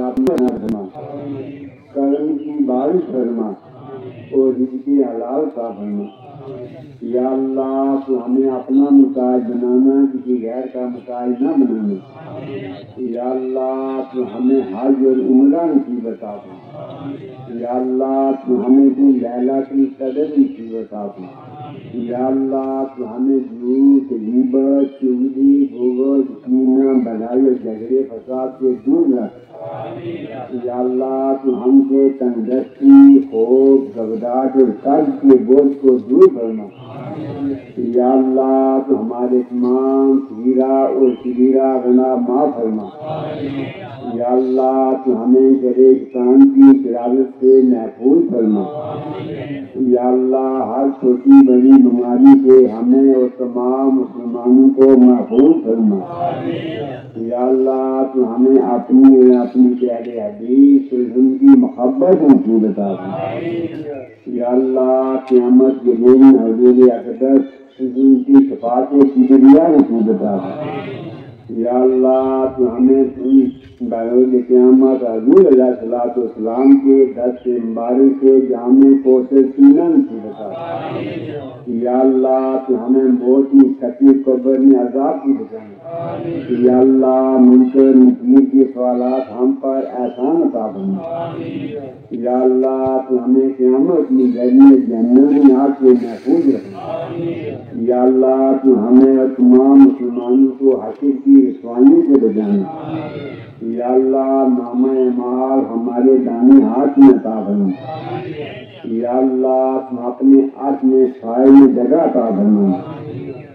اپنا فرما، کرم کی بارش فرما اور رزق حلال کا فرما۔ یا اللہ تو ہمیں اپنا محتاج بنانا، کسی غیر کا محتاج نہ بنانا۔ یا اللہ تو ہمیں حج اور عمرہ نصیب عطا فرما۔ یا اللہ تو ہمیں بھی ليلۃ القدر نصیب عطا فرما۔ یا اللہ تو ہمیں جھوٹ، غیبت، چغلی، بغض، کینہ، بدائی اور جھگڑے فساد سے دور رکھ۔ یا اللہ تو ہم سے تنگدستی، خوف، گھبراہٹ اور قرض کے بوجھ کو دور فرما۔ یا اللہ تو ہمارے تمام صغیرہ اور کبیرہ گناہ معاف فرما۔ یا اللہ تو ہمیں شر شیطان کی شرارت سے محفوظ فرما۔ یا اللہ ہر چھوٹی بڑی بیماری سے ہمیں اور تمام مسلمانوں کو محفوظ فرما۔ یا اللہ تو ہمیں اپنی اور اپنی پیارے حبیب صلی اللہ علیہ وسلم کی محبت نصیب عطا فرما۔ یا اللہ قیامت کے دن حضور اقدس کی شفاعت کبریاء نصیب عطا فرما۔ یا اللہ تو ہمیں بروز قیامت حضور علیہ الصلوۃ والسلام کے دست مبارک سے جامع کوثر پینا نصیب عطا فرما۔ یا اللہ تو ہمیں موت کی کٹی قبر میں عذاب کی بچانا۔ یا اللہ منکر نکیر کے سوالات ہم پر آسان عطا فرما۔ یا اللہ تو ہمیں قیامت میں گرمی جہنم میں آگ سے محفوظ رکھنا۔ یا اللہ تو ہمیں اور تمام مسلمانوں کو حشر کی رسوائیوں سے بچانا۔ یا اللہ نامہ اعمال ہمارے دائیں ہاتھ میں عطا فرما۔ یا اللہ تم اپنے عرش میں سائے میں جگہ عطا فرما۔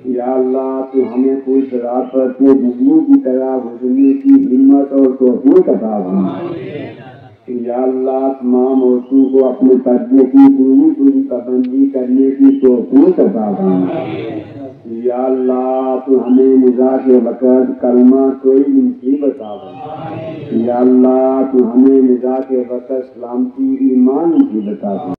یا اللہ تو ہمیں کوئی صراط پر سے بجلی کی طرح گزرنے کی ہمت اور توفیق عطا فرما۔ یا اللہ تمام عورتوں کو اپنے پردے کی پوری پابندی کرنے کی توفیق عطا فرما۔ یا اللہ تو ہمیں نزاع کے وقت کلمہ کوئی نصیب عطا فرما۔ یا اللہ تو ہمیں نزاع کے وقت سلامتی ایمان نصیب عطا فرما۔